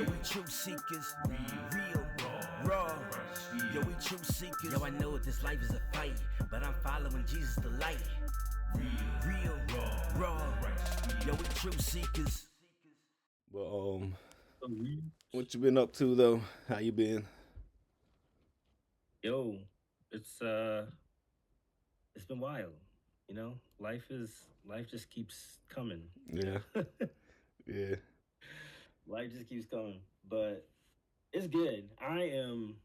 Yo, we truth seekers, real, raw. Yo, we truth seekers. Yo, I know this life is a fight, but I'm following Jesus the light. Real, raw. Yo, we truth seekers. But Mhm. what you been up to though? How you been? Yo, it's it's been wild. You know, life just keeps coming. Yeah, yeah, Life just keeps coming. But it's good. I am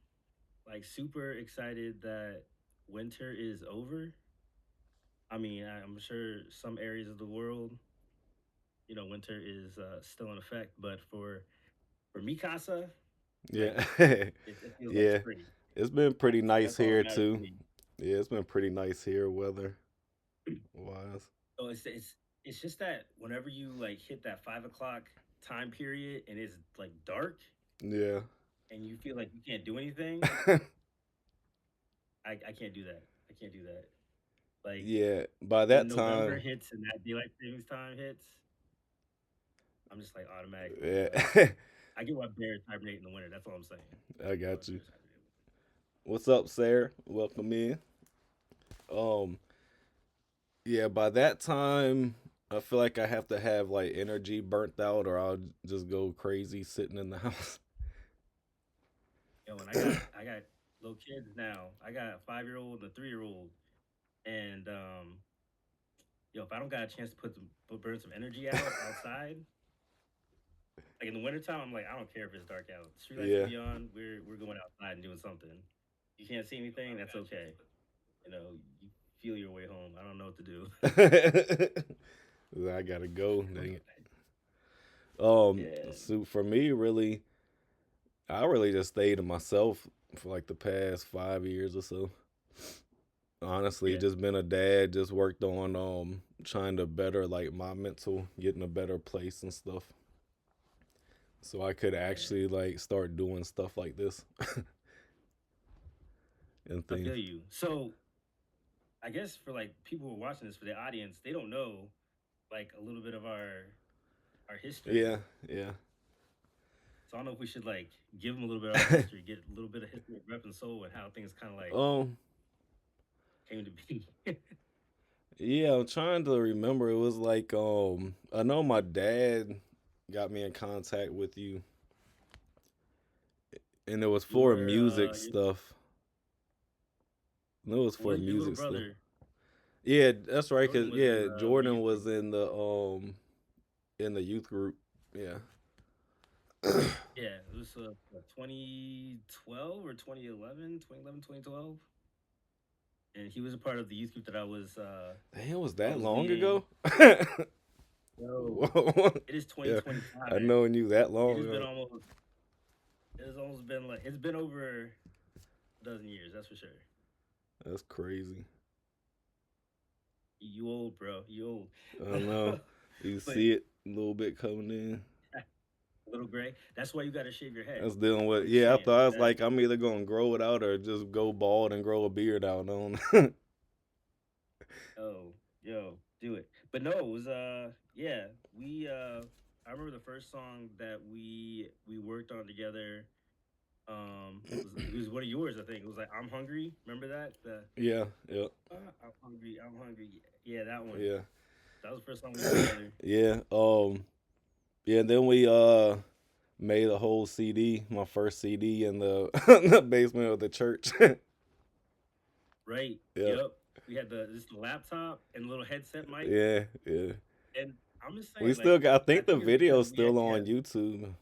like super excited that winter is over. I mean, I'm sure some areas of the world, winter is still in effect, but for Mikasa, like yeah, it feels like yeah. spring. It's been pretty nice That's all that here matters to too. me. Yeah, it's been pretty nice here, weather wise. So it's just that whenever you like hit that 5 o'clock time period and it's like dark Yeah, and you feel like you can't do anything, I can't do that. I can't do that. Like yeah. By when that November time, hits and that daylight savings time hits, I'm just like automatically yeah, I get why bears hibernate in the winter. That's all I'm saying. I I get why got you. bears hibernate. What's up, Sarah? Welcome in. Um, yeah. By that time, I feel like I have to have like energy burnt out, or I'll just go crazy sitting in the house. Yo, and I got little kids now. I got a 5-year-old and a 3-year-old, and yo, if I don't got a chance to burn some energy out outside, like in the wintertime, I'm like, I don't care if it's dark out. The street lights can Yeah. be on. We're going outside and doing something. You can't see anything, that's okay. You feel your way home. I don't know what to do. I gotta go. Dang it. Yeah. So for me, really, I really just stayed to myself for like the past 5 years or so. Honestly, Yeah. just been a dad, just worked on trying to better like my mental, getting a better place and stuff. So I could Yeah. actually like start doing stuff like this and I things. feel you. So I guess for like people who are watching this for the audience, they don't know like a little bit of our history. Yeah, yeah. So I don't know if we should like give them a little bit of our history, get a little bit of history of Rep and Soul and how things kind of like um came to be. yeah, I'm trying to remember. It was like I know my dad got me in contact with you, and it was for your music stuff. No, it was for your little music stuff. brother Yeah, that's right. Cause Jordan was in yeah, the Jordan youth group. was in the youth group. Yeah, Yeah, it was 2012 or 2011, 2011, 2012. And he was a part of the youth group that damn, was I that was long leading. ago? Yo, Whoa. it is Yeah, 2025. I known you that It long. has been almost it's almost been like it's been over a dozen years, that's for sure. That's crazy. You old, bro. You I know. old. You But see it a little bit coming in. a little gray. That's why you gotta shave your head. That's dealing with. I'm just Yeah, I saying. thought I was That like, I'm either gonna grow it out or just go bald and grow a beard out on. oh, yo, do it. But no, it was yeah, we I remember the first song that we worked on together. It was one of yours, I think. It was like I'm hungry. Remember that? The Yeah, yeah, I'm hungry. I'm hungry. Yeah, that one. yeah, That was the first song we did together. yeah. Yeah. And then we made a whole CD, my first CD in the the basement of the church. Right. Yeah, Yep. We had the laptop and a little headset mic, yeah, yeah. and I'm just We saying, like, still got. I I think the think it's because video's we still actually on have. YouTube.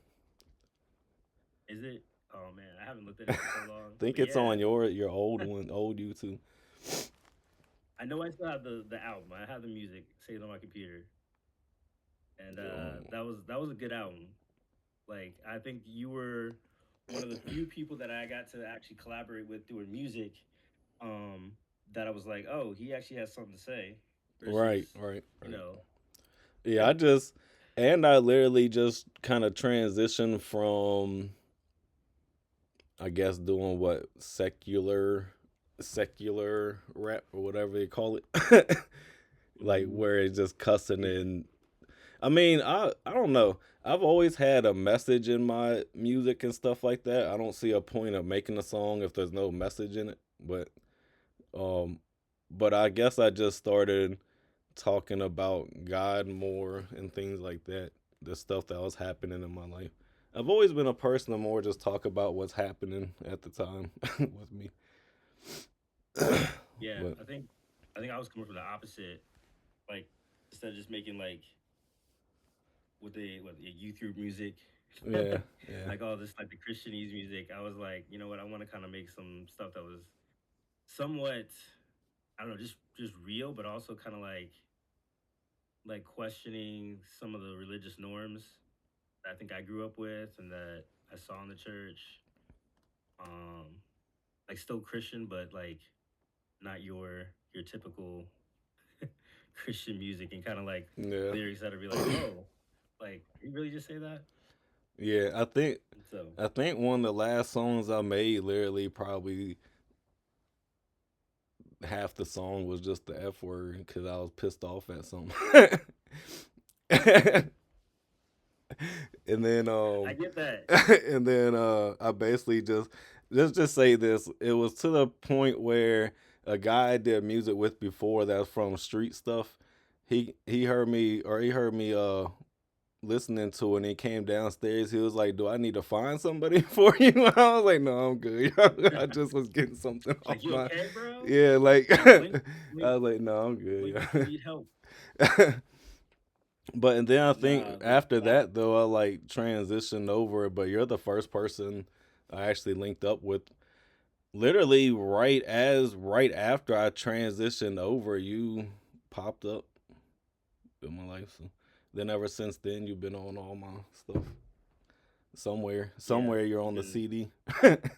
Is it? Oh man, I haven't looked at it in so long. I think But it's yeah, on your old one, old YouTube. I know I still have the album. I have the music saved on my computer, and Um, that was a good album. Like I think you were one of the few people that I got to actually collaborate with doing music. Um, that I was like, oh, he actually has something to say, versus right, right, you right. know, Yeah, I literally just kind of transitioned from, I guess, doing what secular rap or whatever they call it, like mhm, where it's just cussing yeah, and I mean, I don't know. I've always had a message in my music and stuff like that. I don't see a point of making a song if there's no message in it. Um, but I guess I just started talking about God more and things like that. The stuff that was happening in my life. I've always been a person to more just talk about what's happening at the time with me. Yeah, But I think I was coming from the opposite. Like instead of just making like what the youth group music, yeah, yeah, like all this like the Christianese music, I was like, you know what, I want to kind of make some stuff that was somewhat, I don't know, just real, but also kind of like questioning some of the religious norms that I think I grew up with and that I saw in the church. Um, like still Christian, but like not your typical Christian music and kind of like yeah, lyrics that would be like, whoa, like you really just say that? yeah. So I think one of the last songs I made, literally, probably half the song was just the F word because I was pissed off at something. and then I get that. and then I basically just let's just say this. It was to the point where a guy I did music with before that's from street stuff. He heard me or he heard me listening to it and he came downstairs. He was like, "Do I need to find somebody for you?" I was like, "No, I'm good." I just was getting something off Like you my okay, bro? yeah, like Blink, I blink, was like, "No, I'm blink good." if you need help. Yeah. But and then I think Nah, after that though I like transitioned over, but you're the first person I actually linked up with. Literally right after I transitioned over, you popped up in my life. So then ever since then you've been on all my stuff. yeah, Somewhere you're on the and CD.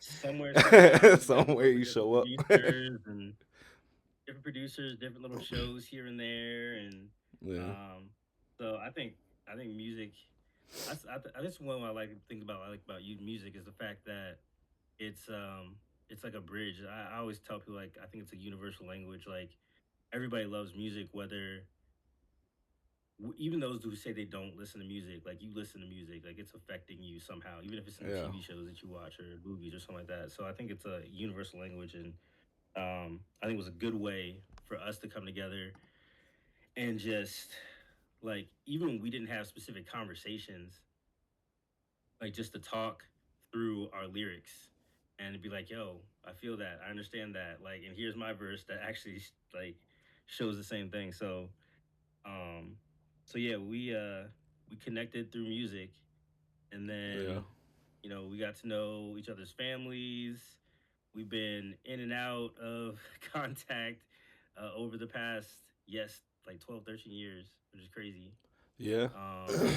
somewhere somehow we got to Somewhere work you with different show up. producers, different little shows here and there, and Yeah. um, so I think music. That's one I like to think about. I like about you music is the fact that it's um it's like a bridge. I always tell people like I think it's a universal language. Like everybody loves music, whether even those who say they don't listen to music, like you listen to music, like it's affecting you somehow, even if it's in the Yeah. TV shows that you watch or movies or something like that. So I think it's a universal language, and I think it was a good way for us to come together and just like even when we didn't have specific conversations, like just to talk through our lyrics and be like, "Yo, I feel that, I understand that," like, and here's my verse that actually like shows the same thing. Um, so yeah, we connected through music, and Yeah. then we got to know each other's families. We've been in and out of contact over the past, yes, like 12, 13 years, which is crazy. Yeah. Um,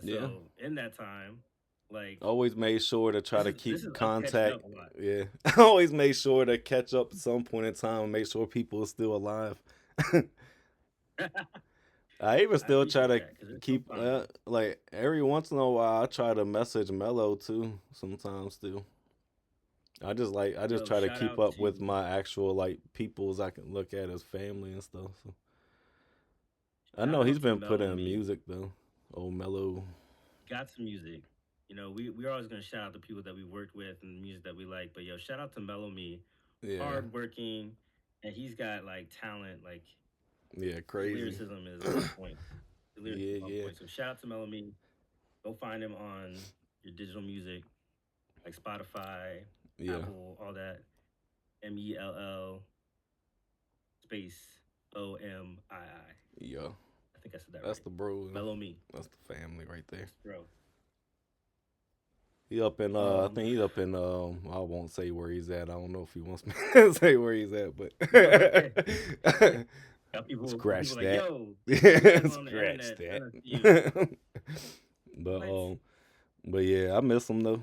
Yeah. so in that time, like Always made sure to try this to is this keep is us catching contact. up a lot. Yeah. I always made sure to catch up at some point in time and make sure people are still alive. I even I still try appreciate to that because there's keep sometimes like every once in a while I try to message Mello too sometimes too. I just yo try to shout keep out up with to my actual like peoples I can look at as family and stuff. So I know shout he's out to been Mellow putting in Me. music though. Oh Mello. Got some music. We're always gonna shout out the people that we worked with and the music that we like. But yo, shout out to Mellow Me, Yeah. hardworking, and he's got like talent. Like Yeah, his crazy. lyricism is on point. The lyricism Yeah, is on yeah. point. So shout out to Mellow Me. Go find him on your digital music like Spotify, Yeah. Apple, all that. MELL space OMII. Yeah. I think I said that That's right. the bro. Mellow Me, That's the family right there. yes, bro. He up in I Um, think he's up in I won't say where he's at. I don't know if he wants me to say where he's at, but okay. Got people scratch like, that. yo, this Yeah, man's on the scratch internet. Send that. us to you. but What? um but yeah, I miss him though.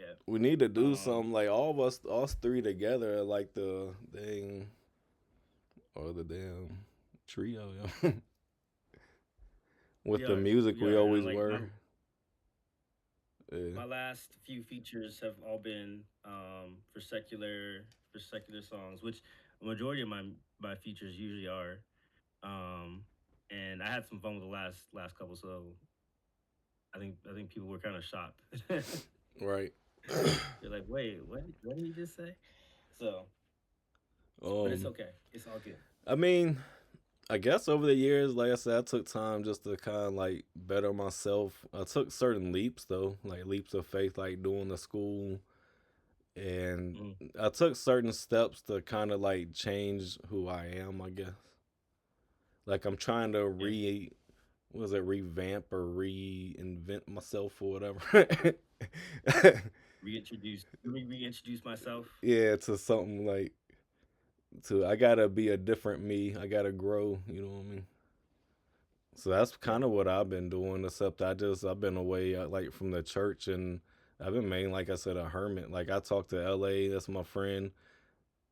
Yeah. We need to do Um. something like all of us three together like the thing or the damn trio, yeah. With We the are. music We we are. And I always like were. Yeah. my last few features have all been for secular songs, which a majority of my features usually are. Um. and I had some fun with the last couple. So I think people were kind of shocked. They're Right. like, wait, what did he just say? So, but it's um, okay. It's all good. I mean, I guess over the years, like I said, I took time just to kind of like better myself. I took certain leaps though, like leaps of faith, like doing the school, and Mm, I took certain steps to kind of like change who I am. I guess like I'm trying to yeah. was it revamp or reinvent myself or whatever. Reintroduce myself. Yeah, to something like to I gotta be a different me. I gotta grow. You know what I mean? So that's Yeah. kind of what I've been doing. Except I've been away like from the church, and I've been main like I said a hermit. Like I talk to L.A. That's my friend.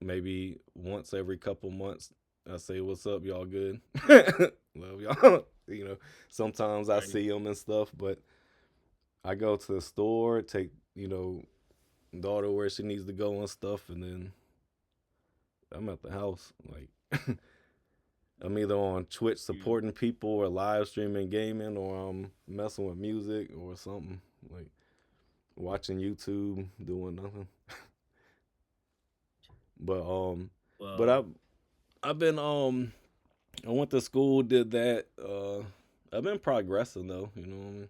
Maybe once every couple months, I say what's up, y'all good? Love y'all. Sometimes I Right. see them and stuff, but I go to the store, take daughter where she needs to go and stuff, and then I'm at the house. Like I'm either on Twitch You. supporting people or live streaming gaming, or I'm messing with music or something like watching YouTube, doing nothing. But but Well. I've been I went to school, did that. I've been progressing though. You know what I mean?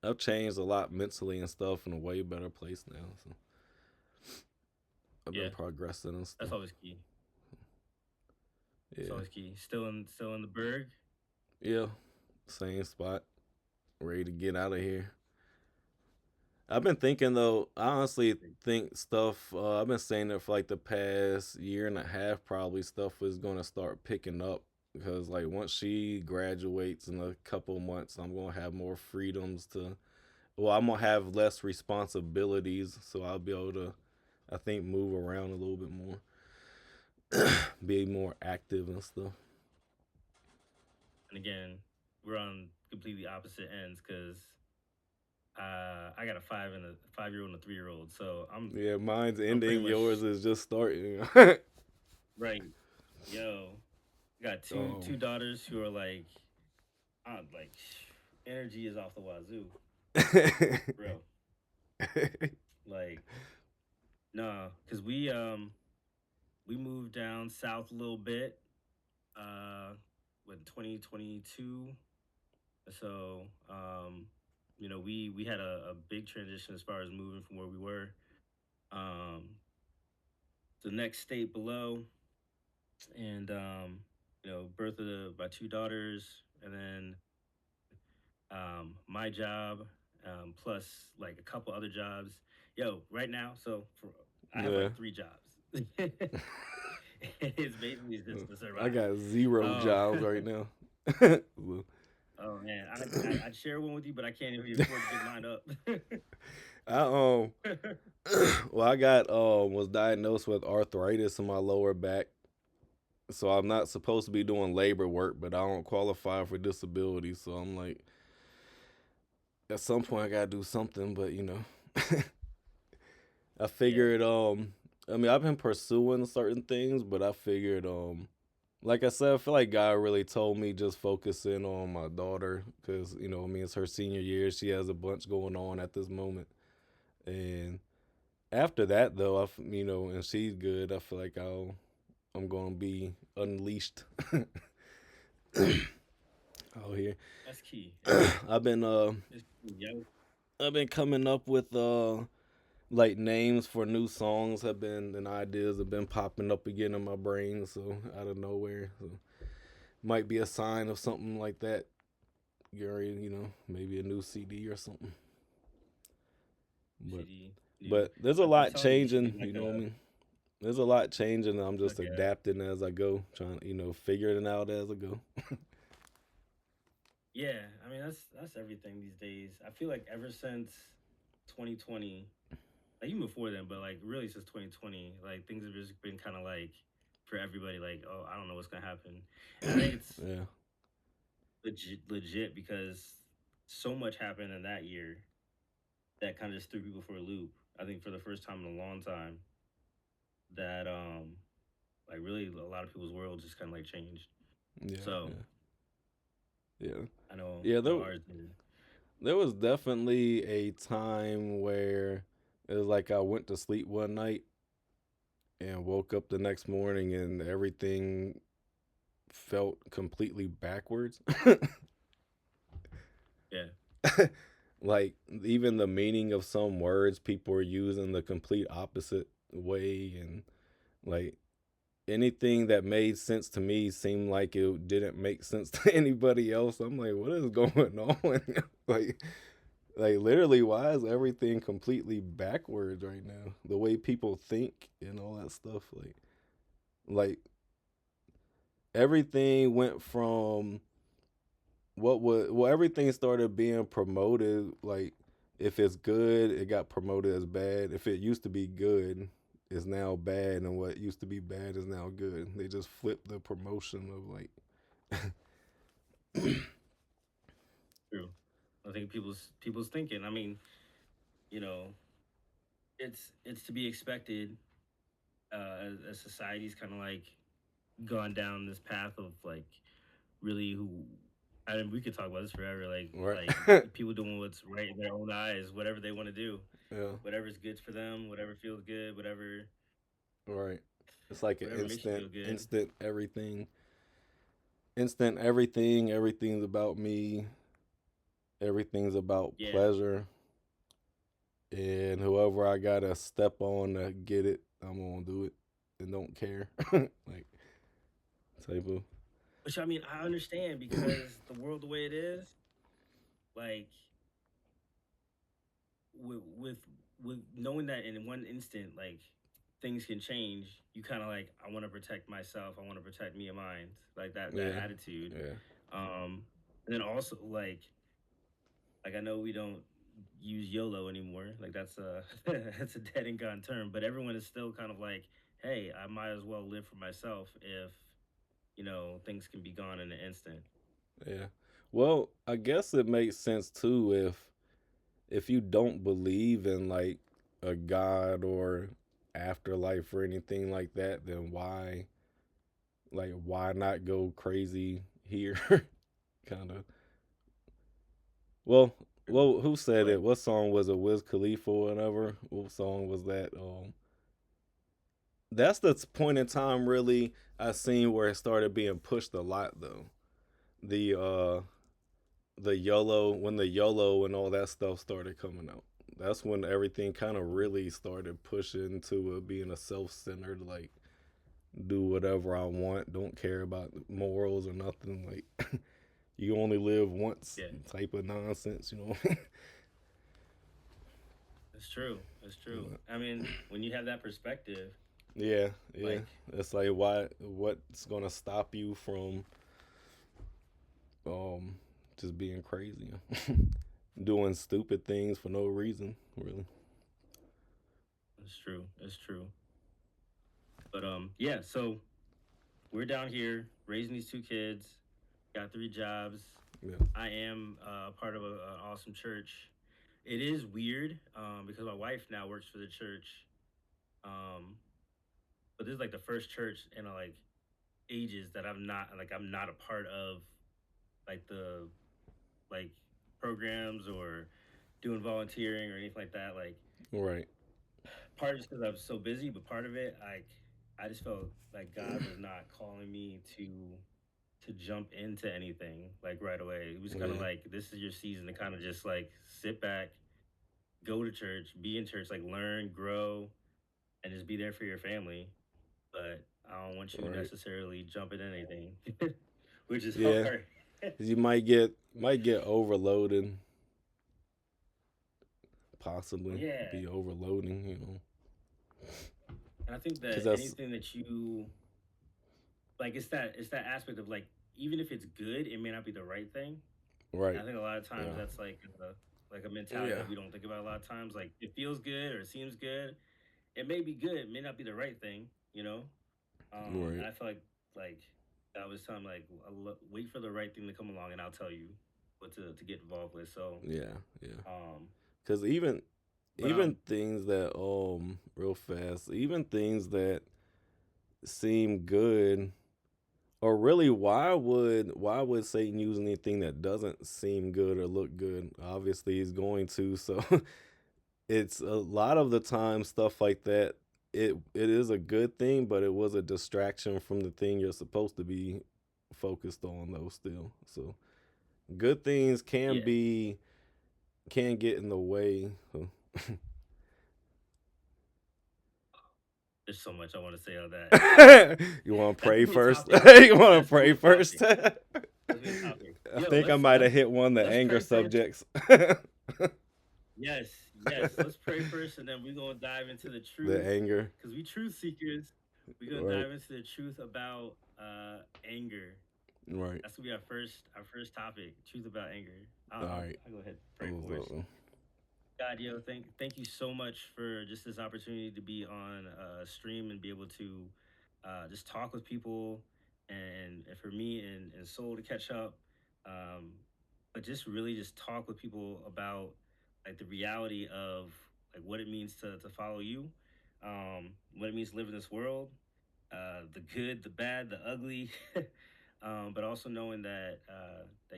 I've changed a lot mentally and stuff in a way better place now. So I've been Yeah. progressing and stuff. That's always key. It's Yeah, always key. Still in the Berg. yeah. Same spot, ready to get out of here. I've been thinking though. I honestly think stuff. I've been saying it for like the past year and a half. Probably stuff is gonna start picking up because like once she graduates in a couple months, I'm gonna have more freedoms to. Well, I'm gonna have less responsibilities, so I'll be able to, I think, move around a little bit more, be more active and stuff. And again, we're on completely opposite ends because I got a 5-year old and a 3-year old. So Yeah, mine's I'm pretty ending. much Yours is just starting. right. Yo, I got two um, daughters who are like, like energy is off the wazoo, bro. Like, nah, cause we moved down south a little bit, uh, in 2022. So, we had a big transition as far as moving from where we were, um, the next state below, and birth of my two daughters, and then my job, plus like a couple other jobs. Yo, right now, I have yeah. like 3 jobs. It's basically just to I survive. got zero Um, jobs right now. oh man, I'd share one with you, but I can't even afford to give mine up. I well, I got was diagnosed with arthritis in my lower back, so I'm not supposed to be doing labor work, but I don't qualify for disability. So I'm like, at some point, I gotta do something. But I Yeah, figured I mean, I've been pursuing certain things, but I figured like I said, I feel like God really told me just focus in on my daughter because I mean it's her senior year. She has a bunch going on at this moment, and after that though, and she's good. I feel like I'm gonna be unleashed out here. that's key. And I've been it's key, yo. I've been coming up with like names for new songs have been and ideas have been popping up again in my brain, so out of nowhere. So might be a sign of something like that. Gary, maybe a new CD or something. But CD new. but there's a I'm lot telling you, you should changing, do you like know what I a mean? There's a lot changing and I'm just like a adapting as I go, trying to, figuring it out as I go. yeah. I mean, that's everything these days. I feel like ever since 2020, like even before then, but like really since 2020, like things have just been kind of like for everybody, like, oh, I don't know what's gonna happen, and I think it's Yeah. legit because so much happened in that year that kind of just threw people for a loop. I think for the first time in a long time that like really a lot of people's world just kind of like changed. Yeah. So Yeah. Yeah. I know, Yeah, I know ours did. there was definitely a time where it was like I went to sleep one night and woke up the next morning and everything felt completely backwards. Yeah, Like even the meaning of some words people are using the complete opposite way, and like anything that made sense to me seemed like it didn't make sense to anybody else. I'm like, what is going on? like like literally, why is everything completely backwards right now? The way people think and all that stuff, like everything went from everything started being promoted. Like if it's good, it got promoted as bad. If it used to be good, is now bad, and what used to be bad is now good. They just flipped the promotion of like true. I think people's thinking. I mean, you know, it's to be expected. As society's kind of like gone down this path of like really who. I mean, we could talk about this forever. right. Like people doing what's right in their own eyes, whatever they want to do, Yeah, whatever's good for them, whatever feels good, right. It's like an whatever makes you feel good. instant everything. Everything's about me. Everything's about Yeah, pleasure, and whoever I gotta step on to get it, I'm gonna do it and don't care. Like type of which I mean I understand because the world the way it is, like with with knowing that in one instant, like things can change. You kind of like I want to protect myself. I want to protect me and mine. Like that yeah, attitude. yeah, And then also like I know we don't use YOLO anymore. Like that's a that's a dead and gone term. But everyone is still kind of like, hey, I might as well live for myself if things can be gone in an instant. yeah. Well, I guess it makes sense too if you don't believe in like a god or afterlife or anything like that, then why not go crazy here? Kind of. Well, who said But it? What song was it? Wiz Khalifa or whatever? What song was that? That's the point in time really I seen where it started being pushed a lot though. The the YOLO when the YOLO and all that stuff started coming out. That's when everything kind of really started pushing to being a self-centered like do whatever I want, don't care about morals or nothing. Like you only live once yeah, type of nonsense, you know. it's true. It's true. I mean, when you have that perspective, Yeah, yeah. like It's like what's gonna stop you from um just being crazy, doing stupid things for no reason, really. it's true. It's true. But yeah. So we're down here raising these two kids. Got three jobs. Yeah, I am part of an awesome church. It is weird because my wife now works for the church. Um, but this is like the first church in like ages that I'm not a part of like the like programs or doing volunteering or anything like that. Like right, part of it because I'm so busy, but part of it like I just felt like God was not calling me to jump into anything like right away. It was kind of yeah, like this is your season to kind of just like sit back, go to church, be in church, like learn, grow, and just be there for your family. But I don't want you right. necessarily jumping in anything, which is Yeah, hard. 'cause you might get overloaded, possibly Yeah, be overloading, you know. and I think Cause that that's anything that you like, it's that aspect of like, even if it's good, it may not be the right thing. And right. I think a lot of times Yeah, that's like a mentality yeah, that we don't think about a lot of times. Like it feels good or it seems good, it may be good, it may not be the right thing, you know. And right. I feel like I was telling like wait for the right thing to come along, and I'll tell you what to get involved with. So, Yeah, yeah. um, Cause even but even things that real fast, even things that seem good or really, why would Satan use anything that doesn't seem good or look good? Obviously, he's going to. So it's a lot of the time stuff like that. It is a good thing, but it was a distraction from the thing you're supposed to be focused on, though. Still, so good things Yeah, can get in the way. So, there's so much I want to say on that. you want to That's pray gonna be a first? topic. You want to That's gonna be pray a first? topic. I That's gonna be a topic. Yo, think I might have hit one of the let's anger pray first. subjects. Yes, yes. Let's pray first, and then we're gonna dive into the The truth, anger, because we truth seekers. We're gonna right, dive into the truth about anger. right. That's gonna be our first topic. Truth about anger. All right. I'll go ahead and pray for us. God, yo, thank you so much for just this opportunity to be on stream and be able to just talk with people, and for me and Soul to catch up, um, but just really just talk with people about like the reality of like what it means to follow you, what it means to live in this world, the good, the bad, the ugly, but also knowing that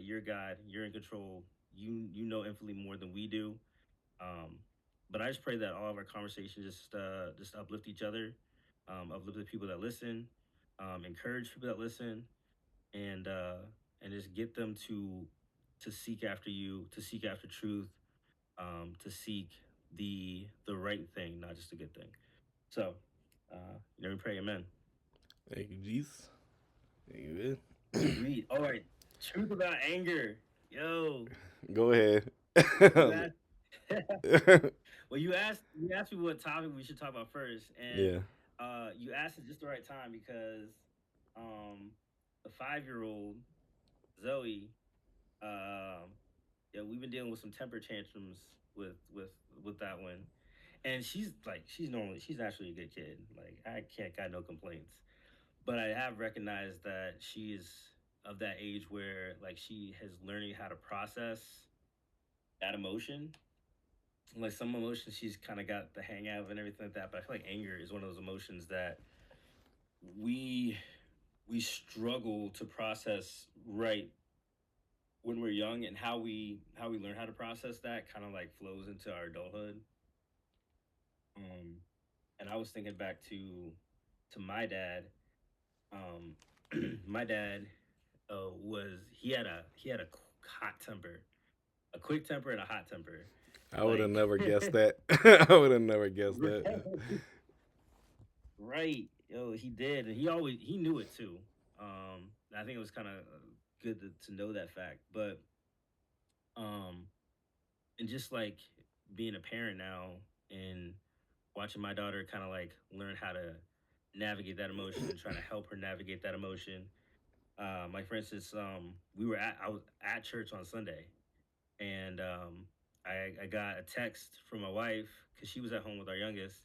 you're God, you're in control, you know infinitely more than we do, um, but I just pray that all of our conversations just uplift each other, uplift the people that listen, encourage people that listen, and uh, and just get them to seek after you, to seek after truth, to seek the right thing, not just a good thing. So, we pray, Amen. Thank you, Jesus. Amen. Sweet. All right. Truth about anger. Yo, Go ahead. you asked. Well, you asked me what topic we should talk about first, and Yeah. you asked at just the right time because um, the 5-year-old Zoe, um, yeah, we've been dealing with some temper tantrums with that one, and she's actually a good kid. Like I can't got no complaints, but I have recognized that she is of that age where like she has learning how to process that emotion, like some emotions she's kind of got the hang of and everything like that, but I feel like anger is one of those emotions that we we struggle to process right when we're young, and how we learn how to process that kind of like flows into our adulthood. um and I was thinking back to my dad. um my dad was he had a hot temper, a quick temper and a hot temper, I would have like never guessed that. I would have never guessed that. right. Yo, he did, and he knew it too. I think it was kind of good to know that fact, but um, and just like being a parent now and watching my daughter kind of like learn how to navigate that emotion and trying to help her navigate that emotion. Like for instance, I was at church on Sunday, and I got a text from my wife because she was at home with our youngest.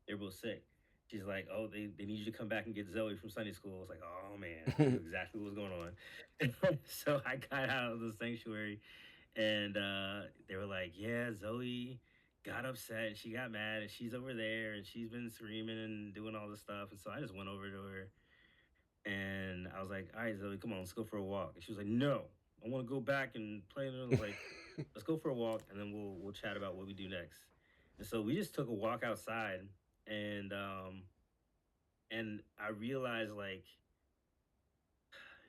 They were both sick. She's like, "Oh, they need you to come back and get Zoe from Sunday school." I was like, "Oh man, I knew exactly what was going on." So I got out of the sanctuary, and they were like, "Yeah, Zoe got upset. She got mad, and she's over there, and she's been screaming and doing all this stuff." And so I just went over to her, and I was like, "All right, Zoe, come on, let's go for a walk." And she was like, "No, I want to go back and play." And I was like, "Let's go for a walk, and then we'll chat about what we do next." And so we just took a walk outside, and I realized like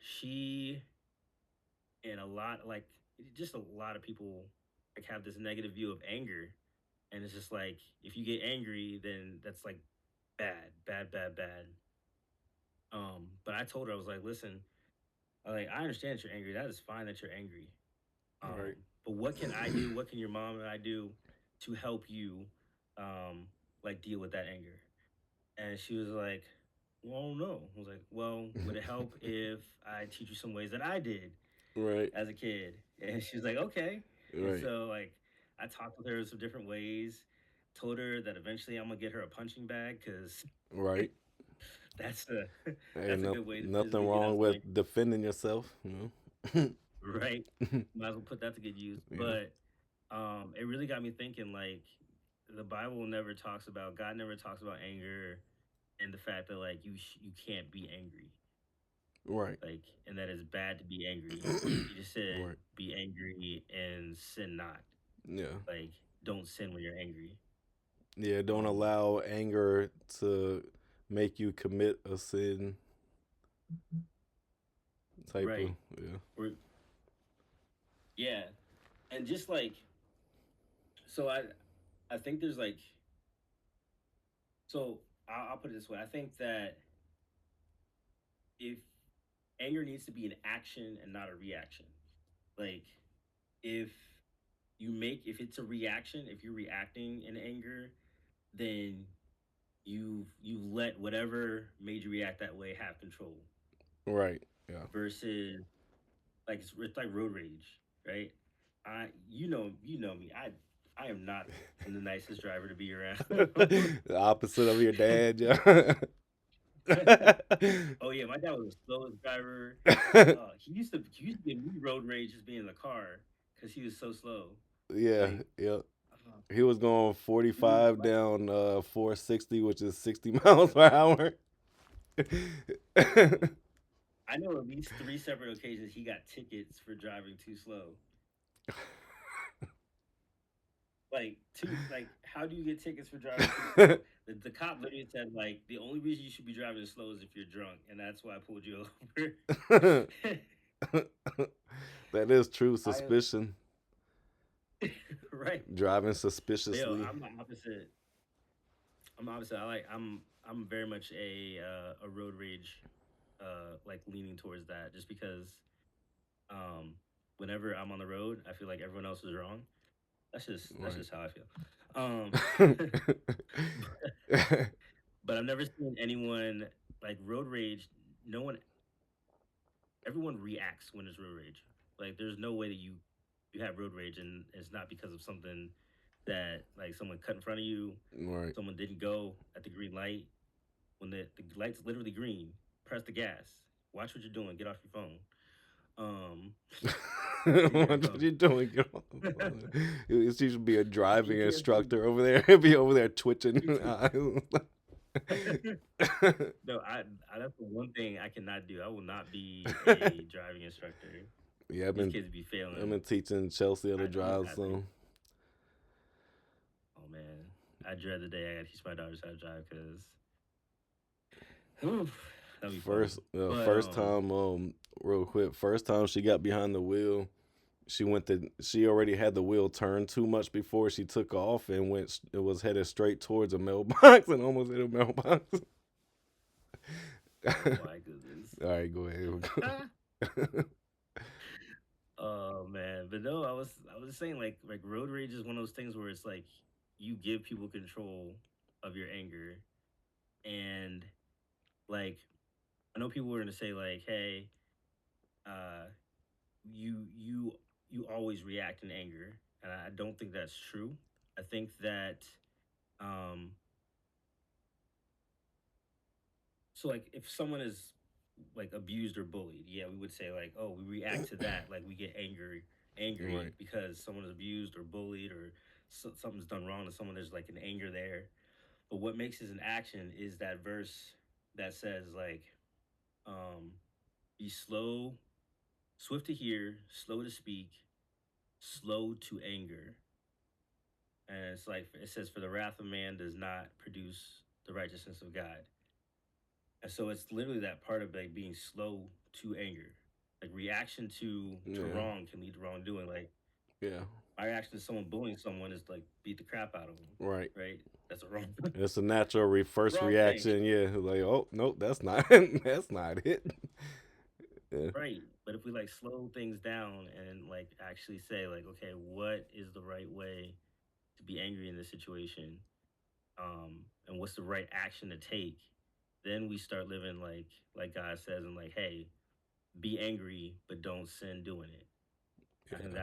she and a lot like just a lot of people like have this negative view of anger, and it's just like if you get angry, then that's like bad, bad, bad, bad. But I told her, I was like, "Listen, I understand that you're angry. That is fine that you're angry. Right. But what can I do? What can your mom and I do to help you, um, like deal with that anger?" And she was like, "Well, no." I was like, "Well, would it help if I teach you some ways that I did Right. as a kid?" And she was like, "Okay." And Right. so like I talked with her some different ways. Told her that eventually I'm gonna get her a punching bag because Right. that's a Ain't that's a no, good way to nothing physically get out wrong some with anger. defending yourself, Right? Might as well put that to good use. Yeah. But it really got me thinking like the Bible never talks about, God never talks about anger and the fact that like you can't be angry. Right. like, and that it's bad to be angry. He just said, Right. "Be angry and sin not." Yeah. Like, don't sin when you're angry. Yeah. Don't Um, allow anger to make you commit a sin type of right. yeah. Or yeah, and just like so, I think there's like so I'll put it this way. I think that if anger needs to be an action and not a reaction. Like if if it's a reaction, if you're reacting in anger, then you've let whatever made you react that way have control. Right. Yeah. Versus like it's like road rage, right? I you know me. I am not the nicest driver to be around. The opposite of your dad, yeah. Oh yeah, my dad was the slowest driver. He used to give me road rage just being in the car because he was so slow. Yeah, Like, yeah. uh, He was going dude, 45 down 460, which is 60 miles per hour. bro, I know at least three separate occasions he got tickets for driving too slow. Like how do you get tickets for driving too slow? The cop literally said like the only reason you should be driving slow is if you're drunk, and that's why I pulled you over. That is true I suspicion. right. Driving But yo, suspiciously. I'm the opposite. I'm opposite. I'm very much a road rage, like leaning towards that, just because um whenever I'm on the road, I feel like everyone else is wrong. That's Right. just how I feel. But I've never seen anyone like road rage. No one, everyone reacts when there's road rage. Like there's no way that you have road rage and it's not because of something that like someone cut in front of you, Right. someone didn't go at the green light when the light's literally green. Press the gas. Watch what you're doing. Get off your phone. Um, here it What comes. you doing? Get off the phone. You should be a driving PTSD. instructor over there. Be over there twitching. No, I that's the one thing I cannot do. I will not be a driving instructor. Yeah, These kids be I've failing. been teaching Chelsea how to I know drive, exactly. so Oh man, I dread the day I gotta teach my daughters how to drive because that'll be fun. But first time, real quick, first time she got behind the wheel, she already had the wheel turned too much before she took off and it was headed straight towards a mailbox and almost hit a mailbox. oh my goodness. All right, go ahead. Oh man, but no, I was saying like road rage is one of those things where it's like you give people control of your anger, and like I know people were gonna say like, hey, uh, you you you always react in anger, and I don't think that's true. I think that um, so like if someone is like abused or bullied, yeah, we would say like, oh, we react to that, like we get angry Right. because someone is abused or bullied or something's done wrong to someone. There's like an anger there, but what makes it an action is that verse that says like, um, be slow, swift to hear, slow to speak, slow to anger, and it's like it says, for the wrath of man does not produce the righteousness of God. And so it's literally that part of like being slow to anger. Like reaction to Yeah, wrong can lead to wrongdoing. Like yeah, my reaction to someone bullying someone is like beat the crap out of them. right. Right? That's a wrong It's a natural first wrong thing. reaction. Yeah, like, oh nope, that's not that's not it. Yeah, Right. But if we like slow things down and like actually say like, okay, what is the right way to be angry in this situation? And what's the right action to take? Then we start living like God says and like, hey, be angry but don't sin doing it. I think yeah,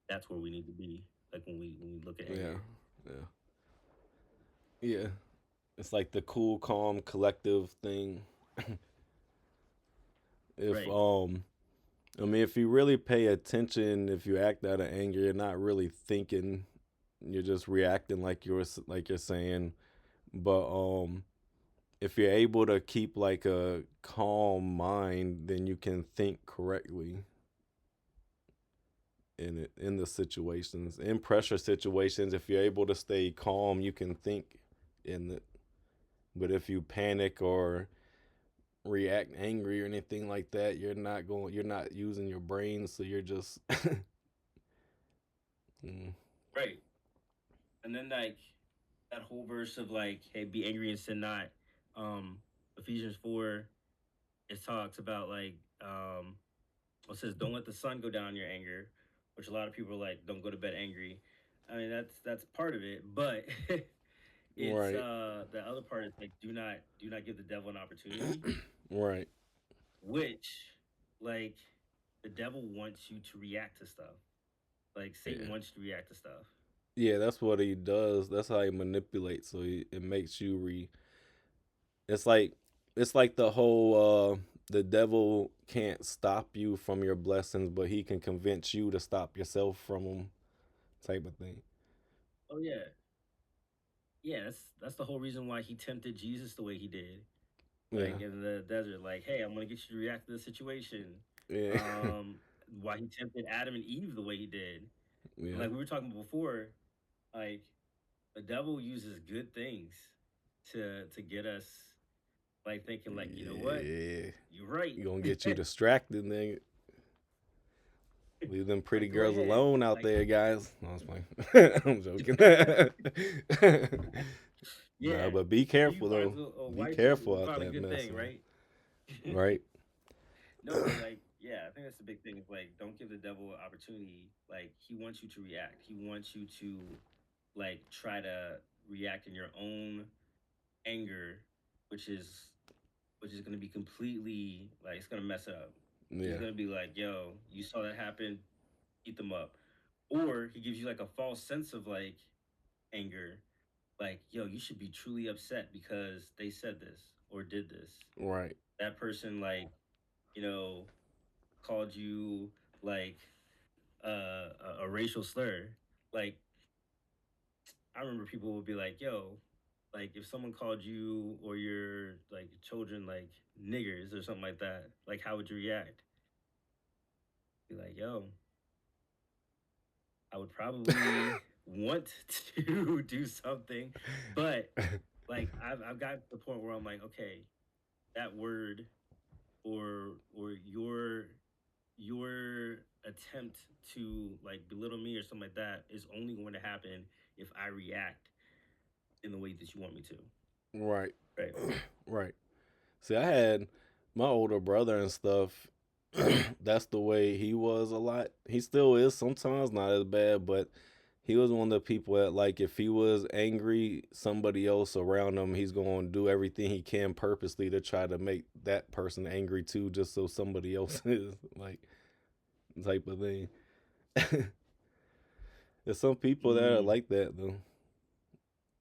that's where we need to be. Like when we look at yeah, anger. yeah, yeah. It's like the cool, calm, collective thing. If Right. I mean, if you really pay attention, if you act out of anger, you're not really thinking. You're just reacting like you're saying. But if you're able to keep like a calm mind, then you can think correctly in the situations, in pressure situations. If you're able to stay calm, you can think in it. But if you panic or react angry or anything like that, you're not using your brain, so you're just mm, Right. And then like that whole verse of like, hey, be angry and sin not. Um, Ephesians 4, it talks about like it says, don't let the sun go down in your anger, which a lot of people are like, don't go to bed angry. I mean, that's part of it, but it's right, the other part is like, do not give the devil an opportunity, right, which like the devil wants you to react to stuff. Like Satan yeah. wants you to react to stuff. Yeah, that's what he does. That's how he manipulates. So it makes you It's like it's like the whole the devil can't stop you from your blessings, but he can convince you to stop yourself from them, type of thing. Oh yeah, yeah. That's the whole reason why he tempted Jesus the way he did, Yeah, like in the desert. Like, hey, I'm gonna get you to react to the situation. yeah, Um, why he tempted Adam and Eve the way he did. And yeah, like we were talking before, like the devil uses good things to get us like thinking like, you know what, yeah. you're right. He gonna get you distracted, and then leave them pretty Like go girls ahead. alone out Like there, guys. No, I was playing. I'm joking. Nah, yeah, but be till you careful find though. a Be wife careful who out found a that good mess, thing, right? right? No, but like, yeah, I think that's the big thing. Is like, don't give the devil an opportunity. Like, he wants you to react. He wants you to like try to react in your own anger, which is which is gonna be completely like it's gonna mess it up. He's Yeah, gonna be like, "Yo, you saw that happen, eat them up," or he gives you like a false sense of like anger, like, "Yo, you should be truly upset because they said this or did this. right. That person like, you know, called you like a racial slur." Like, I remember people would be like, "Yo." Like if someone called you or your like children like niggers or something like that, like how would you react? Be like, yo, I would probably want to do something, but like I've got to the point where I'm like, okay, that word or your attempt to like belittle me or something like that is only going to happen if I react in the way that you want me to. Right. Right. Right. See, I had my older brother and stuff. That's the way he was a lot. He still is sometimes, not as bad, but he was one of the people that, like, if he was angry, somebody else around him, he's going to do everything he can purposely to try to make that person angry too, just so somebody else is, like, type of thing. There's some people that are Mm, like that, though.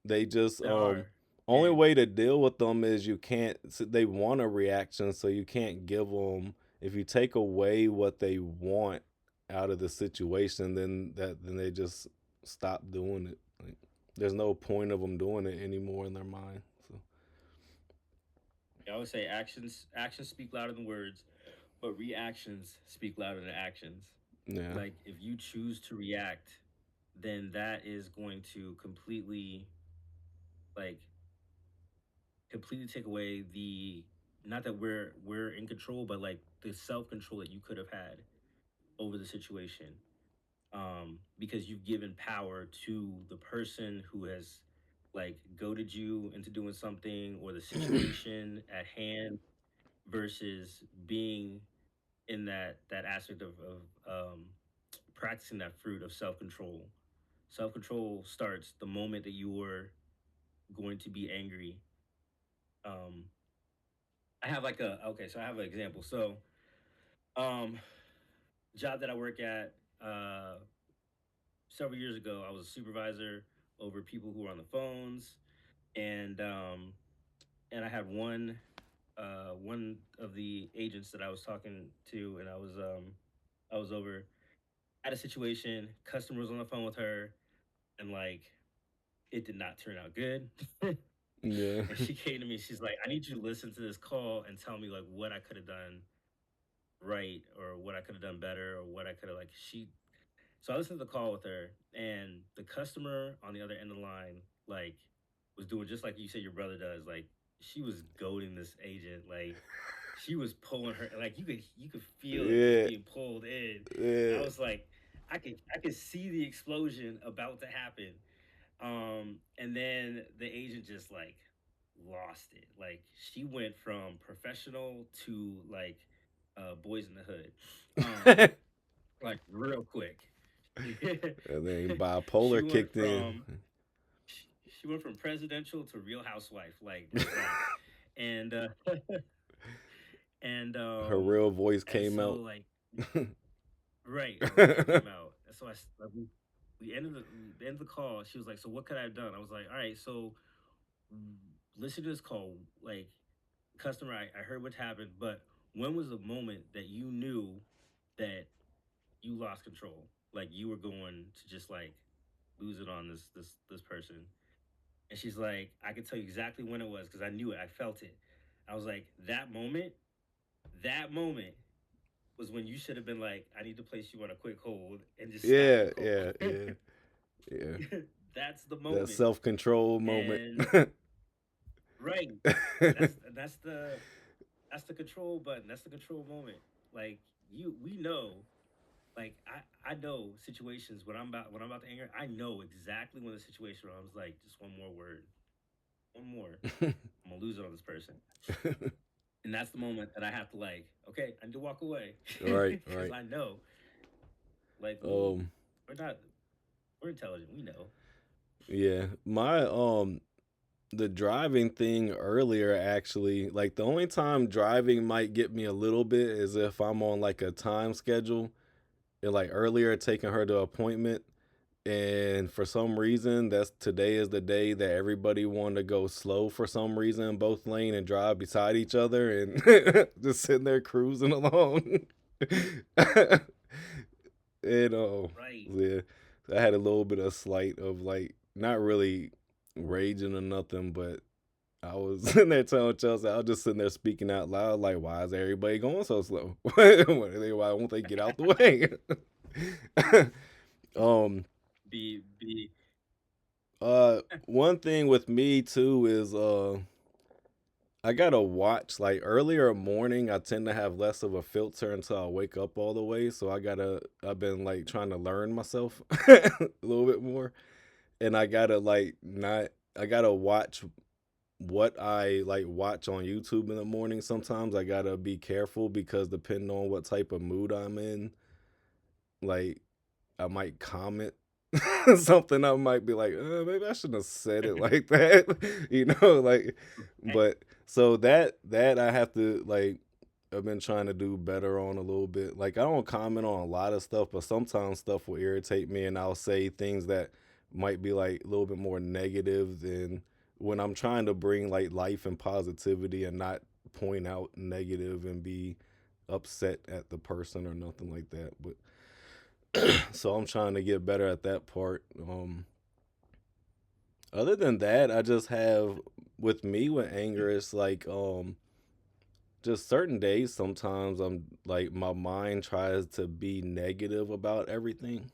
They just there are. only And way to deal with them is you can't. They want a reaction, so you can't give them. If you take away what they want out of the situation, then they just stop doing it. Like, there's no point of them doing it anymore in their mind. So I always say actions speak louder than words, but reactions speak louder than actions. yeah, Like if you choose to react, then that is going to like completely take away the not that we're in control, but like the self control that you could have had over the situation. Because you've given power to the person who has like goaded you into doing something or the situation at hand versus being in that aspect of practicing that fruit of self control. Self control starts the moment that you are going to be angry. Um, I have like a okay, so I have an example. So, um, job that I work at several years ago, I was a supervisor over people who were on the phones, and and I had one of the agents that I was talking to, and I was over at a situation. Customer was on the phone with her, and like it did not turn out good. Yeah. And she came to me. She's like, I need you to listen to this call and tell me like what I could have done right or what I could have done better or what I could have like. So I listened to the call with her, and the customer on the other end of the line like was doing just like you said your brother does. Like she was goading this agent. Like she was pulling her. Like you could feel it just Yeah. being pulled in. I Yeah. was like, I could see the explosion about to happen. And then the agent just like lost it. Like she went from professional to like boys in the hood. Um, like real quick. And then she bipolar went kicked in. from she went from presidential to Real Housewife like that. And and Her real voice and came so out. like right, her voice came out. And so like, we ended the call. She was like, "So what could I have done?" I was like, "All right, so listen to this call. Like, customer, I heard what happened, but when was the moment that you knew that you lost control? Like you were going to just like lose it on this person?" And she's like, "I can tell you exactly when it was because I knew it. I felt it." I was like, that moment was when you should have been like, "I need to place you on a quick hold and just stop the Yeah, call." yeah, yeah, yeah. That's the That moment. self control moment. And right, that's the control button. That's the control moment. Like we know. Like I know situations when I'm about to anger. I know exactly when the situation where I was like, just one more word, one more. I'm gonna lose it on this person. And that's the moment that I have to like, okay, I need to walk away Right, because right. I know, like Um, we're not we're intelligent. We know. yeah. The driving thing earlier actually, like the only time driving might get me a little bit is if I'm on like a time schedule and like earlier taking her to appointment and for some reason that's today is the day that everybody wanted to go slow for some reason, both lane and drive beside each other and just sitting there cruising along. And Right. yeah, I had a little bit of slight of like not really raging or nothing, but I was sitting there telling Chelsea, I was just sitting there speaking out loud, like, why is everybody going so slow? Why won't they get out the way? um, Be one thing with me too is I gotta watch like earlier morning. I tend to have less of a filter until I wake up all the way. So I've been like trying to learn myself a little bit more, and I gotta like not. I gotta watch what I like watch on YouTube in the morning. Sometimes I gotta be careful because depending on what type of mood I'm in, like I might comment something. I might be like, maybe I shouldn't have said it like that, like. right. But so that I have to like. I've been trying to do better on a little bit. Like I don't comment on a lot of stuff, but sometimes stuff will irritate me, and I'll say things that might be like a little bit more negative than when I'm trying to bring like life and positivity and not point out negative and be upset at the person or nothing like that. But so I'm trying to get better at that part. Other than that, I just have with me with anger, it's like just certain days sometimes I'm like my mind tries to be negative about everything.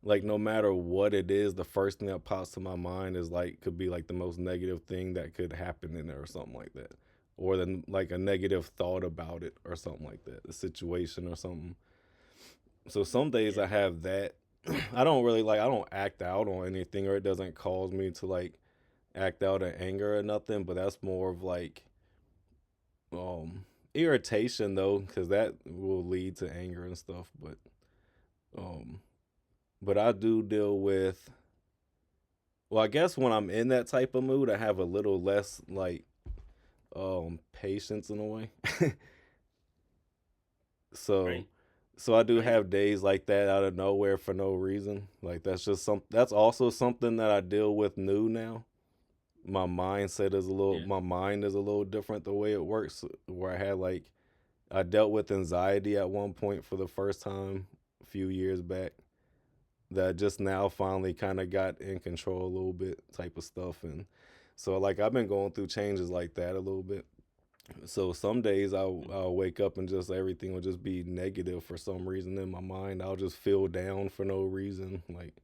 Like no matter what it is, the first thing that pops to my mind is like could be like the most negative thing that could happen in there or something like that. Or then like a negative thought about it or something like that, a situation or something. So some days Yeah. I have that. I don't act out on anything or it doesn't cause me to like act out in anger or nothing, but that's more of like irritation though, because that will lead to anger and stuff. Um but I do deal with well, I guess when I'm in that type of mood, I have a little less like patience in a way. So Right. so I do Right. have days like that out of nowhere for no reason. Like that's also something that I deal with new now. Yeah. My mind is a little different the way it works where I had like I dealt with anxiety at one point for the first time a few years back that I just now finally kind of got in control a little bit type of stuff, and So like I've been going through changes like that a little bit. So some days I'll wake up and just everything will just be negative for some reason in my mind. I'll just feel down for no reason, like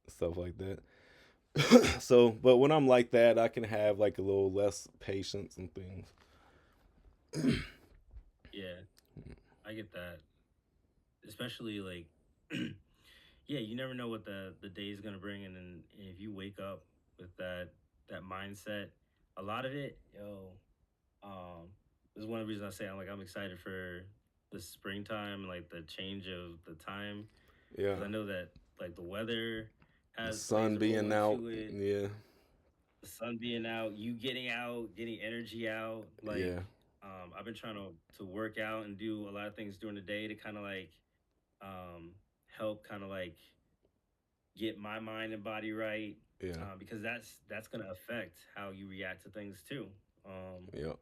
stuff like that. So, but when I'm like that, I can have like a little less patience and things. Yeah, I get that. Especially like, yeah, you never know what the day is gonna bring, and then if you wake up with that mindset, a lot of it, this is one of the reasons I say I'm excited for the springtime and like the change of the time Yeah, because I know that like the weather the has plays sun a role being out. into it. Yeah, The sun being out, you getting out, getting energy out. Like, yeah, I've been trying to work out and do a lot of things during the day to kind of like um, help kind of like get my mind and body right yeah, because that's gonna affect how you react to things too. Um, yeah.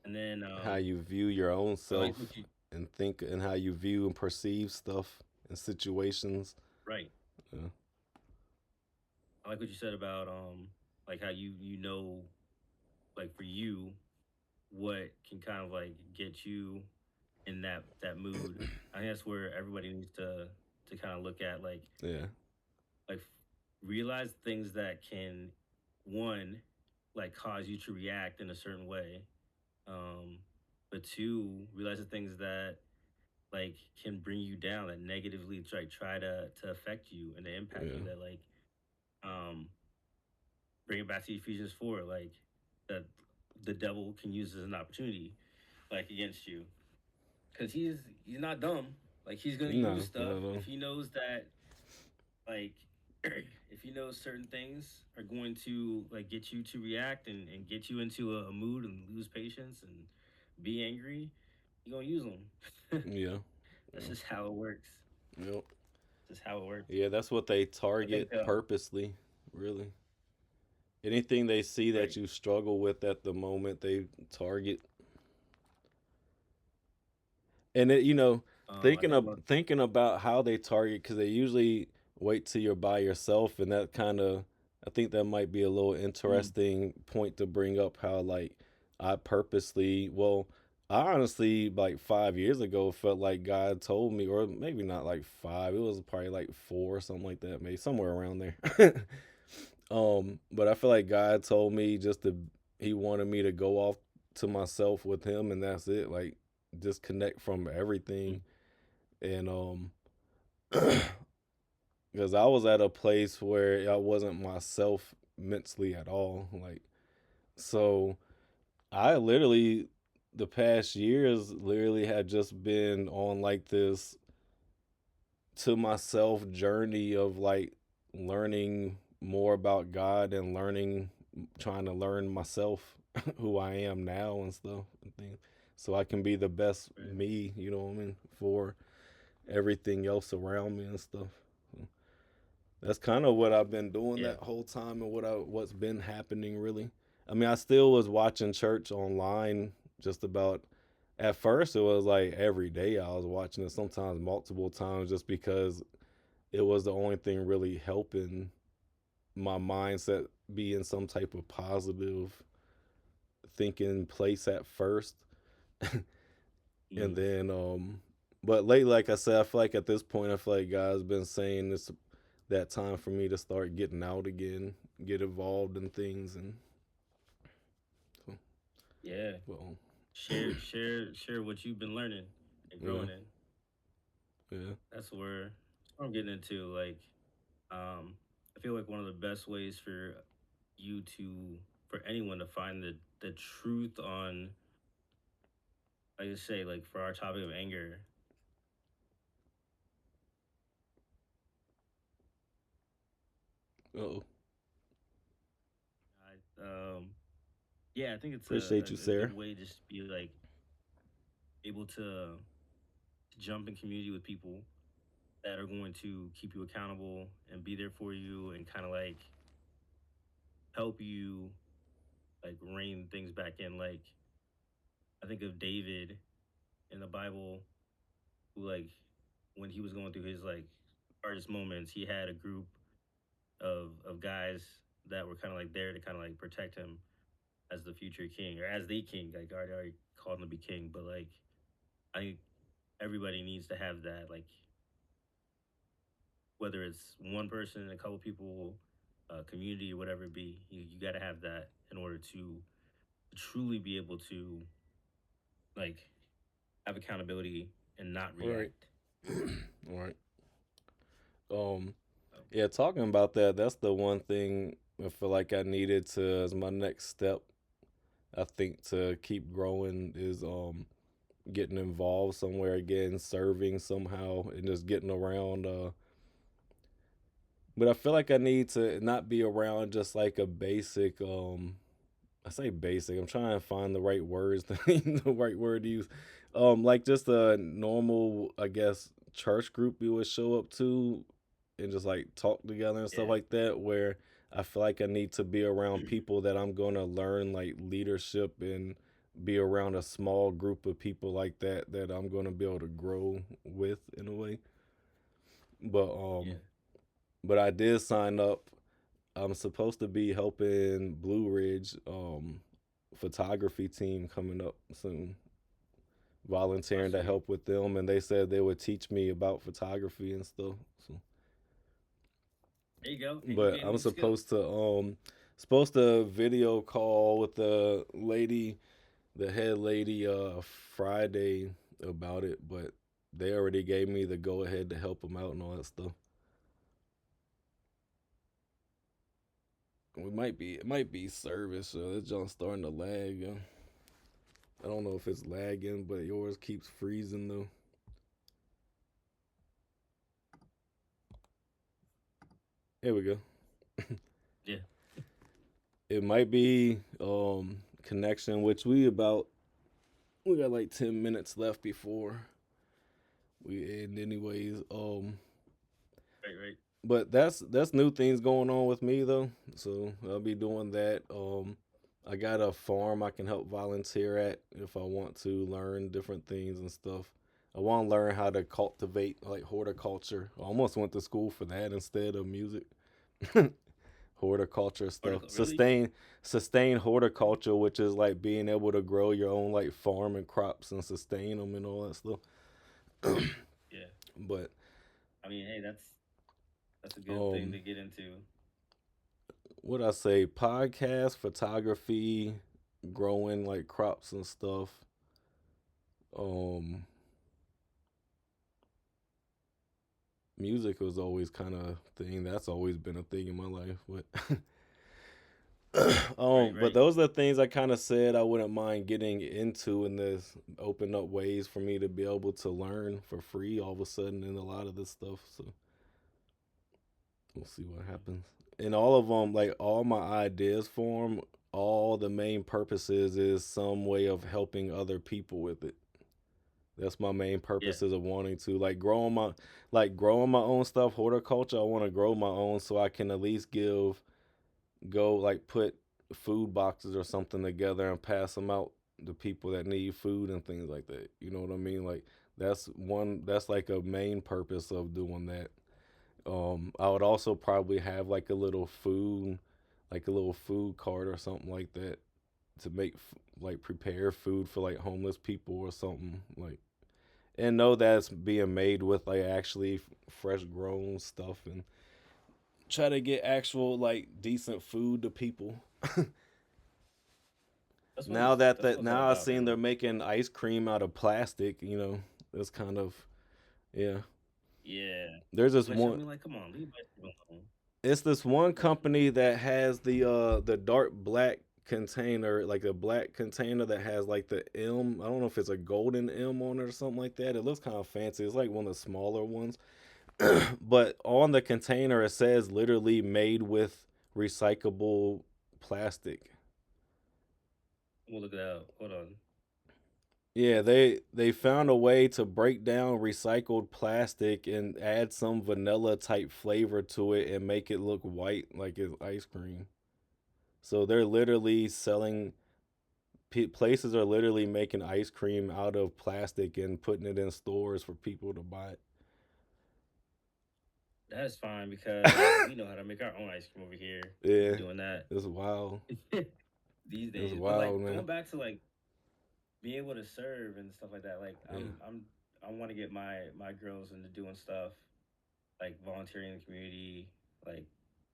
and then How you view your own I like what self you and think, and how you view and perceive stuff and situations. right. Yeah, I like what you said about like how you know like for you what can kind of like get you in that mood. I think that's where everybody needs to kind of look at yeah, like realize things that can one like cause you to react in a certain way, um, but two realize the things that like can bring you down that negatively try to affect you and to impact yeah, you that like um bring it back to Ephesians 4 like that the devil can use as an opportunity like against you because he's not dumb. Like he's gonna use no, stuff not at all. if he knows that like if he knows certain things are going to like get you to react and get you into a mood and lose patience and be angry, he gonna use them. Yeah, That's yeah, just how it works. yep. That's how it works. Yeah, that's what they I think target purposely, really. Anything they see that right. you struggle with at the moment, they target. And I think one thinking about how they target, because they usually wait till you're by yourself, and that kind of, I think that might be a little mm, interesting point to bring up. How like I purposely, well, I honestly like 5 years ago felt like God told me, or maybe not like five, it was probably like four or something like that, maybe somewhere around there. But I feel like God told me just to, He wanted me to go off to myself with Him, and that's it. Like disconnect from mm, everything. And because I was at a place where I wasn't myself mentally at all. Like, so I literally, the past years, literally had just been on like this to myself journey of like learning more about God and learning, trying to learn myself, who I am now and stuff and things, so I can be the best right. me. You know what I mean? For everything else around me and stuff. So that's kind of what I've been doing Yeah. that whole time, and what's been happening really. I mean, I still was watching church online just about. At first, it was like every day I was watching it, sometimes multiple times, just because it was the only thing really helping my mindset be in some type of positive thinking place at first. And Mm, then but lately, like I said, I feel like at this point I feel like God's been saying this, that time for me to start getting out again, get involved in things. And so, yeah. well, Share what you've been learning and yeah, growing in. yeah, That's what I'm getting into. Like, I feel like one of the best ways for you to for anyone to find the truth on like I say, like for our topic of anger. oh, Yeah, I think it's appreciate you, a good Sarah. way to just be like able to jump in community with people that are going to keep you accountable and be there for you and kind of like help you like rein things back in. Like I think of David in the Bible who like when he was going through his like hardest moments, he had a group of guys that were kind of like there to kind of like protect him as the future king or as the king. Like I already called him to be king, but like I think everybody needs to have that. Like whether it's one person, a couple people, community, or whatever it be, you got to have that in order to truly be able to like have accountability and not Right. react. All right. Um, So, yeah, talking about that, that's the one thing I feel like I needed to as my next step. I think to keep growing is getting involved somewhere again, serving somehow, and just getting around. But I feel like I need to not be around just like a basic. I say basic. I'm trying to find the right words, the right word to use. Like just a normal, I guess, church group you would show up to and just like talk together and stuff yeah, like that. Where I feel like I need to be around people that I'm gonna learn like leadership and be around a small group of people like that that I'm gonna be able to grow with in a way. But yeah. I did sign up. I'm supposed to be helping Blue Ridge photography team coming up soon, Oh, volunteering to sweet. help with them, and they said they would teach me about photography and stuff. So, There you go. There you go. but Getting I'm new skills. supposed to video call with the head lady Friday about it, but they already gave me the go ahead to help them out and all that stuff. It might be service, so it's just starting to lag. I don't know if it's lagging, but yours keeps freezing though. Here we go. Yeah. It might be connection, which we got like 10 minutes left before we end anyways. Right. Right. But that's new things going on with me though. So I'll be doing that. I got a farm I can help volunteer at if I want to learn different things and stuff. I want to learn how to cultivate like horticulture. I almost went to school for that instead of music. Horticulture stuff. Really? Sustain horticulture, which is like being able to grow your own like farm and crops and sustain them and all that stuff. Yeah. But I mean, hey, that's a good thing um to get into. what I say, podcast, photography, growing like crops and stuff. Um, music was always kind of thing. That's always been a thing in my life. But Right. but Right. those are the things I kind of said I wouldn't mind getting into, and this open up ways for me to be able to learn for free all of a sudden in a lot of this stuff. So we'll see what happens. And all of them, like all my ideas for 'em, all the main purposes is some way of helping other people with it. That's my main Yeah. purposes of wanting to growing my own stuff, horticulture. I want to grow my own so I can at least go like put food boxes or something together and pass them out to people that need food and things like that. You know what I mean? Like that's like a main purpose of doing that. I would also probably have like a little food cart or something like that to like prepare food for like homeless people or something like, and know that's being made with like actually fresh grown stuff and try to get actual like decent food to people. That's what it's all Now I've about, seen they're man. making ice cream out of plastic, it's kind of, yeah. Yeah. There's this Which I one mean, like, come on, leave my shit alone. It's this one company that has the dark black container, like a black container that has like the M. I don't know if it's a golden M on it or something like that. It looks kind of fancy. It's like one of the smaller ones. But on the container it says literally made with recyclable plastic. We'll look it up. Hold on. Yeah, they found a way to break down recycled plastic and add some vanilla type flavor to it and make it look white like it's ice cream. So they're literally selling places are literally making ice cream out of plastic and putting it in stores for people to buy it. That is fine because we know how to make our own ice cream over here. We're Yeah, doing that it's wild. these It's days. But wild, like man. going back to like being able to serve and stuff like that. Like Yeah. I want to get my girls into doing stuff like volunteering in the community, like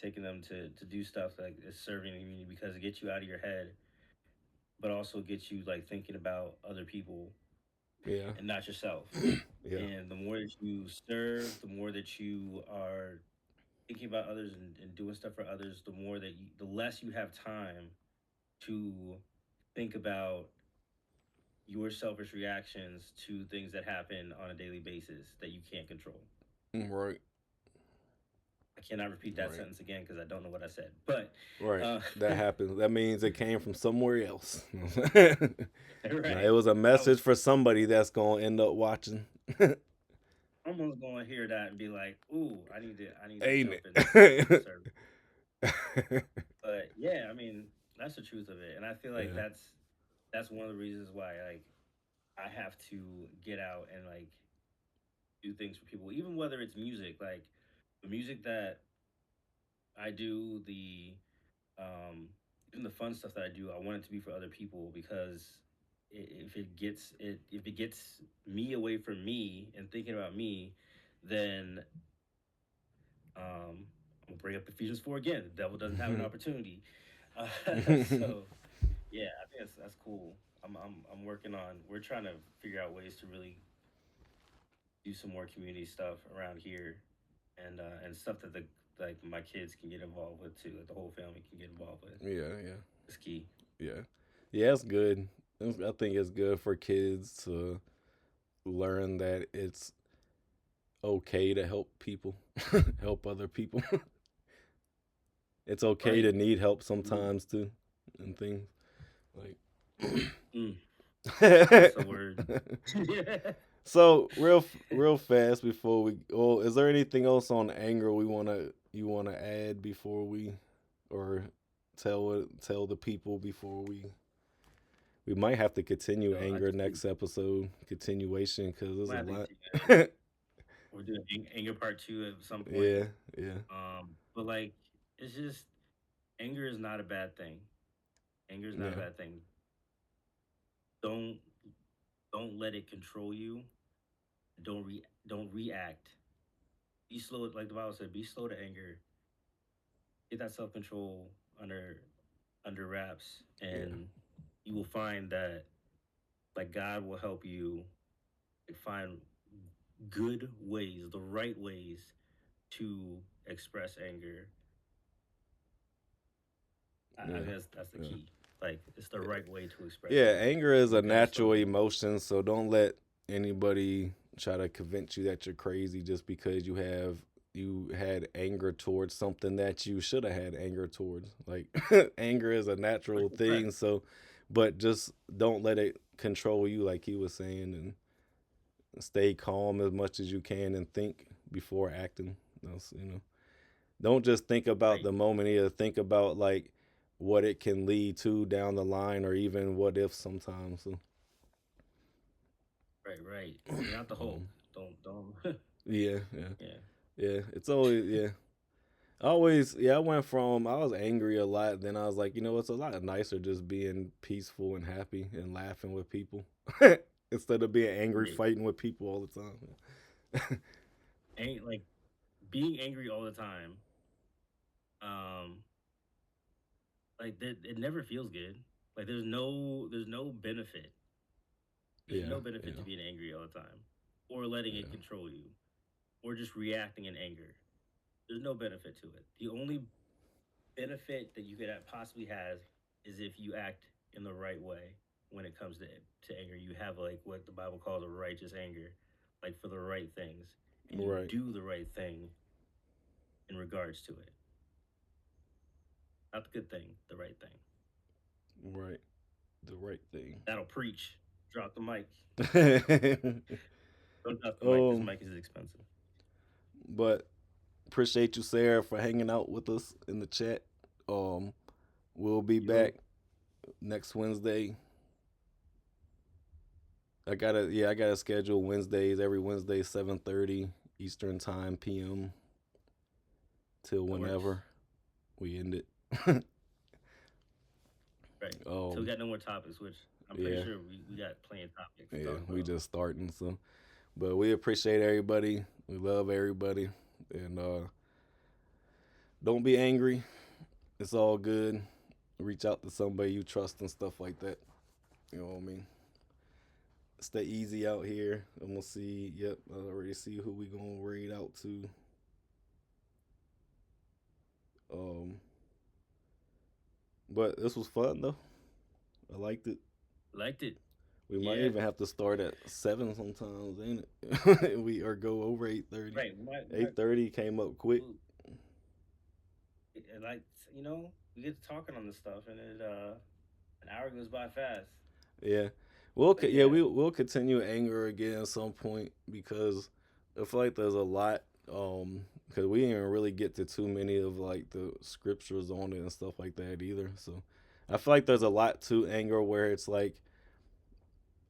taking them to do stuff like serving the community because it gets you out of your head, but also gets you like thinking about other people Yeah. and not yourself. Yeah. And the more that you serve, the more that you are thinking about others and doing stuff for others, the less you have time to think about your selfish reactions to things that happen on a daily basis that you can't control. Right. I cannot repeat that Right. sentence again because I don't know what I said. But Right. uh, That happens. That means it came from somewhere else. Now, it right, was a I was message for somebody that's gonna end up watching. almost going to hear that and be like, "Ooh, I need to Ain't jump in and it? serve." But yeah, I mean, that's the truth of it, and I feel like Yeah. that's one of the reasons why like I have to get out and like do things for people, even whether it's music, like the music that I do, um, even the fun stuff that I do. I want it to be for other people because if it gets me away from me and thinking about me, then I'm gonna bring up Ephesians 4 again. The devil doesn't have an opportunity. So yeah, I think that's cool. I'm working on. We're trying to figure out ways to really do some more community stuff around here, and stuff that the like my kids can get involved with too. Like the whole family can get involved with. Yeah. Yeah. It's key. Yeah. Yeah. It's good. I think it's good for kids to learn that it's okay to help people, help other people. It's okay Right. to need help Mm, sometimes too, and things like. mm, that's the word. So real fast before we, oh, is there anything else on anger you wanna add before we, or tell the people before we might have to continue I anger just think next episode continuation because there's we a have to lot. continue that. We're doing anger part 2 at some point. Yeah, yeah, But like, it's just anger is not a bad thing. Anger is not a yeah, bad thing. Don't don't let it control you. Don't react. Be slow, like the Bible said. Be slow to anger. Get that self control under wraps, yeah, and you will find that like God will help you like, find good ways, the right ways to express anger. I yeah, think that's the yeah. key. Like it's the right way to express Yeah, anger. anger is You a gotta slow natural down. emotion, so don't let anybody try to convince you that you're crazy just because you had anger towards something that you should have had anger towards. Like anger is a natural Right, thing, so but just don't let it control you like he was saying, and stay calm as much as you can and think before acting. Don't just think about right, the moment either. Think about like what it can lead to down the line or even what if sometimes. So, right. You're not the Hulk. um, Don't. yeah, yeah, Yeah, yeah. It's always, yeah. Always, yeah. I was angry a lot. Then I was like, it's a lot nicer just being peaceful and happy and laughing with people instead of being angry, right. fighting with people all the time. Ain't like being angry all the time. Um, like that, it never feels good. Like there's no benefit. There's Yeah, no benefit to yeah, being angry all the time, or letting it yeah. control you, or just reacting in anger. There's no benefit to it. The only benefit that you could possibly have is if you act in the right way when it comes to anger. You have like what the Bible calls a righteous anger, like for the right things, and you Right, do the right thing in regards to it. Not the good thing, the right thing. right. The right thing. That'll preach. Drop the mic. Don't drop the mic. This um, mic is expensive. but appreciate you, Sarah, for hanging out with us in the chat. Um, we'll be Yo, back next Wednesday. I gotta schedule Wednesdays every Wednesday 7:30 Eastern time PM. till That works. whenever we end it. Right. So we um, got no more topics, which I'm pretty yeah, sure we got plenty of topics to yeah, talk we about. just starting. So, but we appreciate everybody. We love everybody, and don't be angry. It's all good. Reach out to somebody you trust and stuff like that. You know what I mean? Stay easy out here. I'm gonna see. Yep, I already see who we gonna raid out to. Um, but this was fun though. I liked it. Liked it. We might Yeah. even have to start at 7 sometimes, ain't it? We or go over 8:30. Right. 8:30 came up quick. Like, you know, we get to talking on this stuff, and an hour goes by fast. Yeah, But yeah, yeah, we'll continue anger again at some point because I feel like there's a lot. Because we didn't really get to too many of like the scriptures on it and stuff like that either. So I feel like there's a lot to anger where it's like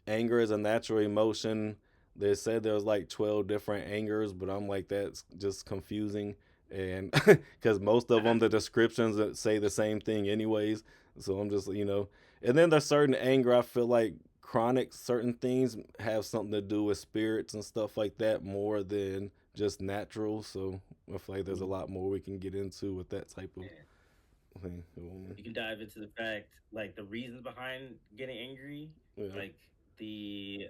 anger is a natural emotion. They said there was like 12 different angers, but I'm like that's just confusing, and because most of them the descriptions that say the same thing anyways. So I'm just and then there's certain anger I feel like chronic certain things have something to do with spirits and stuff like that more than just natural. So I feel like there's a lot more we can get into with that type of thing. you can dive into the fact, like the reasons behind getting angry, Yeah, like the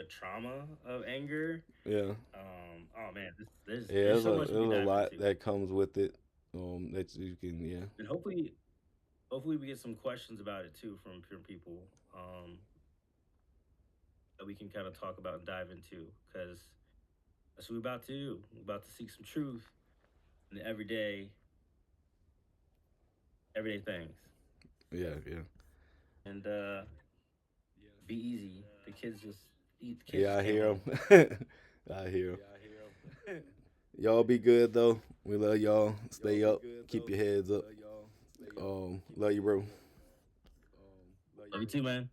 trauma of anger. yeah, Oh man, there's yeah. there's so much we There's can a dive lot into, that comes with it. That you can, yeah. and hopefully we get some questions about it too from people. Um, that we can kind of talk about and dive into, because that's what we're about to do. We're about to seek some truth in the everyday things, Yeah, yeah. and be easy. The kids just Yeah, I came hear home. them. I hear them. Y'all be good though. We love y'all. Stay up. Keep your heads up. Love you, bro. Love you too, man.